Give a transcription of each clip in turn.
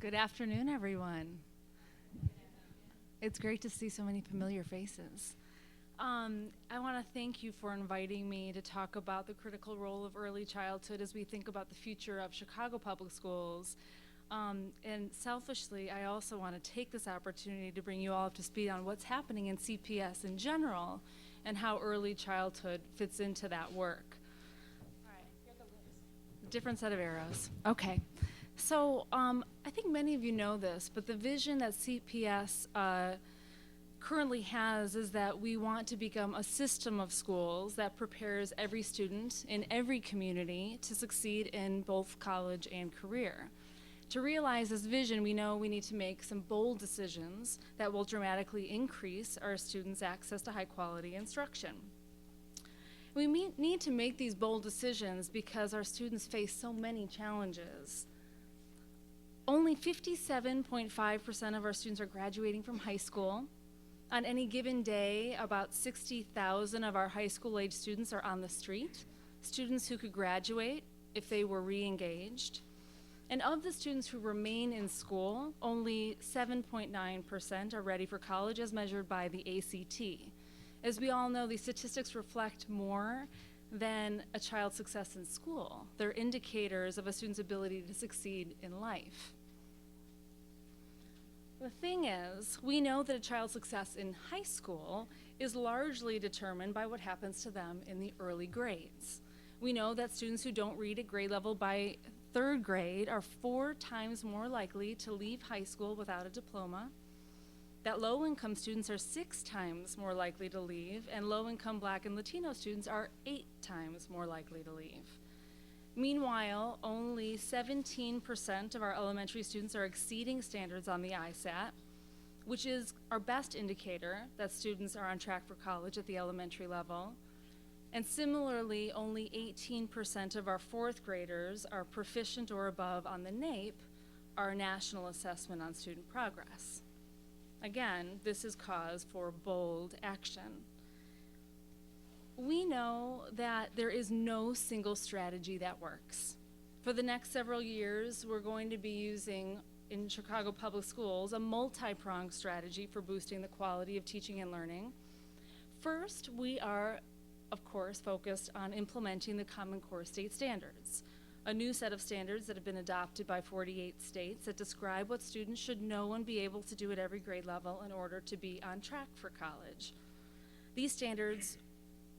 Good afternoon, everyone. It's great to see so many familiar faces. I want to thank you for inviting me to talk about the critical role of early childhood as we think about the future of Chicago Public Schools. And selfishly, I also want to take this opportunity to bring you all up to speed on what's happening in CPS in general and how early childhood fits into that work. All right, here are the lists. Different set of arrows. Okay. So I think many of you know this, but the vision that CPS currently has is that we want to become a system of schools that prepares every student in every community to succeed in both college and career. To realize this vision, we know we need to make some bold decisions that will dramatically increase our students' access to high-quality instruction. We need to make these bold decisions because our students face so many challenges. Only 57.5% of our students are graduating from high school. On any given day, about 60,000 of our high school-age students are on the street, students who could graduate if they were re-engaged. And of the students who remain in school, only 7.9% are ready for college as measured by the ACT. As we all know, these statistics reflect more than a child's success in school. They're indicators of a student's ability to succeed in life. The thing is, we know that a child's success in high school is largely determined by what happens to them in the early grades. We know that students who don't read at grade level by third grade are 4 times more likely to leave high school without a diploma, that low-income students are 6 times more likely to leave, and low-income Black and Latino students are 8 times more likely to leave. Meanwhile, only 17% of our elementary students are exceeding standards on the ISAT, which is our best indicator that students are on track for college at the elementary level. And similarly, only 18% of our 4th graders are proficient or above on the NAEP, our National Assessment on Student Progress. Again, this is cause for bold action. We know that there is no single strategy that works. For the next several years, we're going to be using, in Chicago Public Schools, a multi-pronged strategy for boosting the quality of teaching and learning. First, we are, of course, focused on implementing the Common Core state standards, a new set of standards that have been adopted by 48 states that describe what students should know and be able to do at every grade level in order to be on track for college. These standards,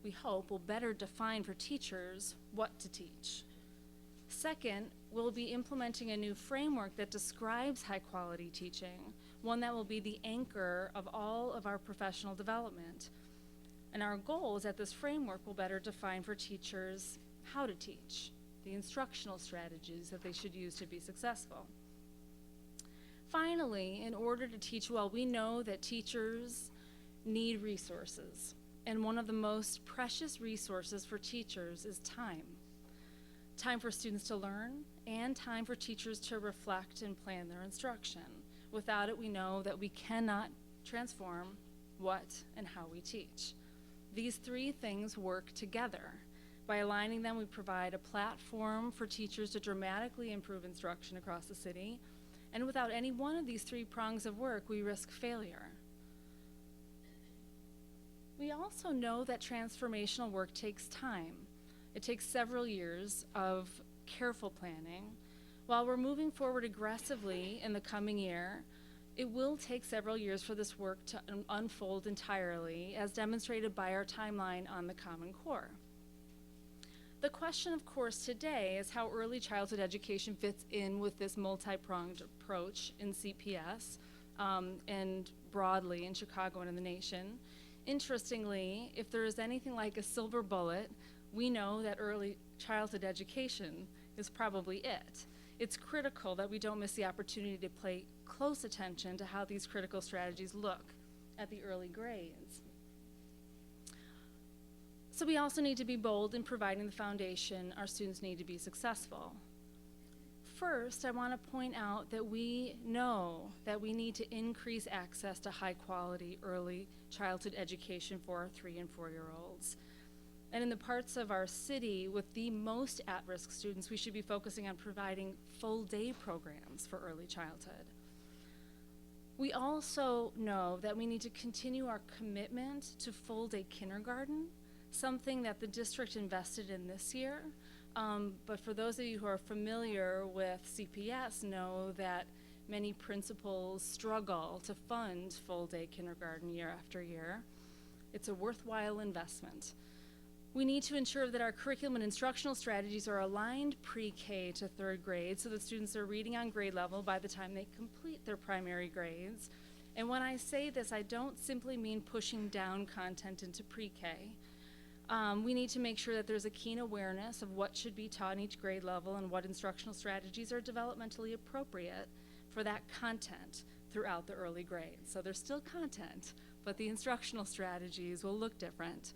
we hope, will better define for teachers what to teach. Second, we'll be implementing a new framework that describes high-quality teaching, one that will be the anchor of all of our professional development. And our goal is that this framework will better define for teachers how to teach, the instructional strategies that they should use to be successful. Finally, in order to teach well, we know that teachers need resources. And one of the most precious resources for teachers is time. Time for students to learn and time for teachers to reflect and plan their instruction. Without it, we know that we cannot transform what and how we teach. These 3 things work together. By aligning them, we provide a platform for teachers to dramatically improve instruction across the city. And without any one of these 3 prongs of work, we risk failure. We also know that transformational work takes time. It takes several years of careful planning. While we're moving forward aggressively in the coming year, it will take several years for this work to unfold entirely, as demonstrated by our timeline on the Common Core. The question, of course, today is how early childhood education fits in with this multi-pronged approach in CPS and broadly in Chicago and in the nation. Interestingly, if there is anything like a silver bullet, we know that early childhood education is probably it. It's critical that we don't miss the opportunity to pay close attention to how these critical strategies look at the early grades. So we also need to be bold in providing the foundation our students need to be successful. First, I want to point out that we know that we need to increase access to high-quality early childhood education for our 3- and 4-year-olds. And in the parts of our city with the most at-risk students, we should be focusing on providing full-day programs for early childhood. We also know that we need to continue our commitment to full-day kindergarten, something that the district invested in this year. But for those of you who are familiar with CPS know that many principals struggle to fund full-day kindergarten year after year. It's a worthwhile investment. We need to ensure that our curriculum and instructional strategies are aligned pre-K to 3rd grade so that students are reading on grade level by the time they complete their primary grades. And when I say this, I don't simply mean pushing down content into pre-K. We need to make sure that there's a keen awareness of what should be taught in each grade level and what instructional strategies are developmentally appropriate for that content throughout the early grades. So there's still content, but the instructional strategies will look different.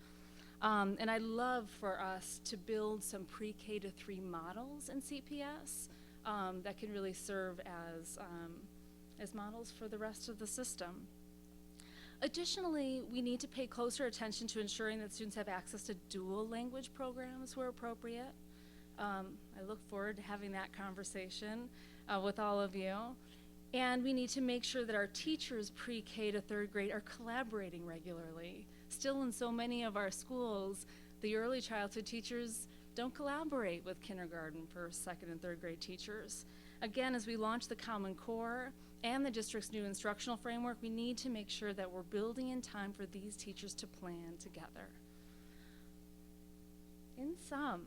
And I'd love for us to build some pre-K to 3 models in CPS that can really serve as models for the rest of the system. Additionally, we need to pay closer attention to ensuring that students have access to dual language programs where appropriate. I look forward to having that conversation with all of you. And we need to make sure that our teachers pre-K to 3rd grade are collaborating regularly. Still in so many of our schools, the early childhood teachers don't collaborate with kindergarten, 1st, 2nd, and 3rd grade teachers. Again, as we launch the Common Core and the district's new instructional framework, we need to make sure that we're building in time for these teachers to plan together. In sum,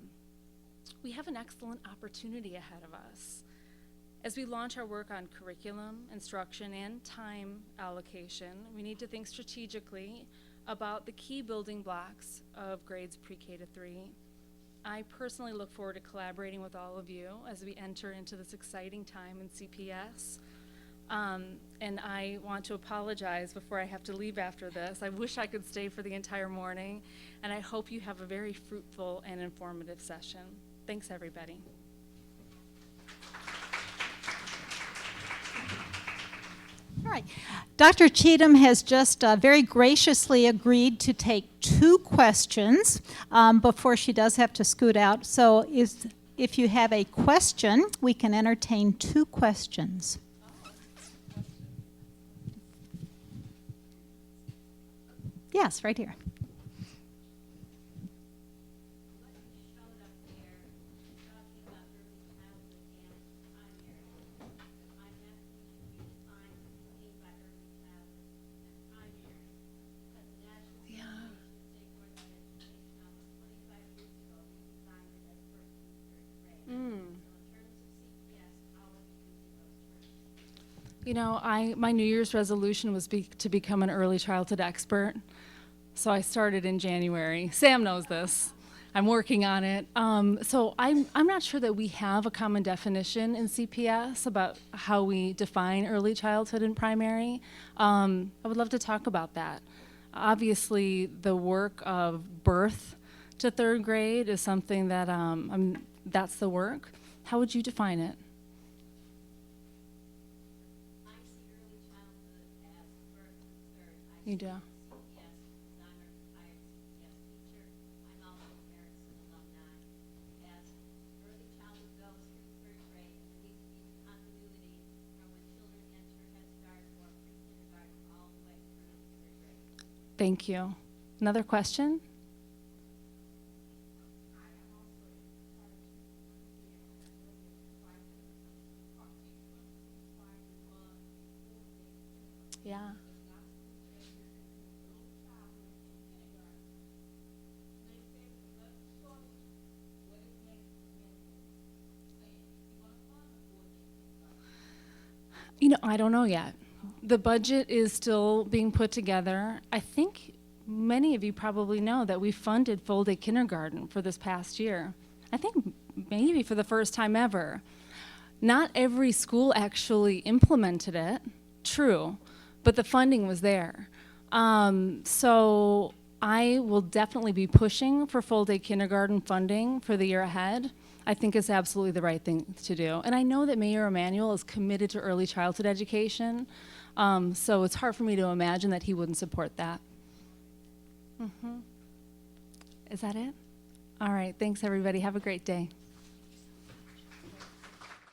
we have an excellent opportunity ahead of us. As we launch our work on curriculum, instruction, and time allocation, we need to think strategically about the key building blocks of grades pre-K to 3. I personally look forward to collaborating with all of you as we enter into this exciting time in CPS. And I want to apologize before I have to leave after this. I wish I could stay for the entire morning, and I hope you have a very fruitful and informative session. Thanks, everybody. All right. Dr. Cheatham has just very graciously agreed to take 2 questions before she does have to scoot out. So if you have a question, we can entertain 2 questions. Yes, right here. You know, my New Year's resolution was to become an early childhood expert. So I started in January. Sam knows this. I'm working on it. So I'm not sure that we have a common definition in CPS about how we define early childhood and primary. I would love to talk about that. Obviously, the work of birth to 3rd grade is something that that's the work. How would you define it? I see early childhood as birth to 3rd. You do. CPS, I'm a retired CPS teacher. I'm also an Erikson alumni. As early childhood goes through 3rd grade, there needs to be continuity from when children enter Head Start or pre-kindergarten all the way through 3rd grade. Thank you. Another question? Yeah. You know, I don't know yet. The budget is still being put together. I think many of you probably know that we funded full-day kindergarten for this past year. I think maybe for the first time ever. Not every school actually implemented it, true, but the funding was there. So I will definitely be pushing for full-day kindergarten funding for the year ahead. I think it's absolutely the right thing to do. And I know that Mayor Emanuel is committed to early childhood education, so it's hard for me to imagine that he wouldn't support that. Is that it? All right, thanks everybody. Have a great day.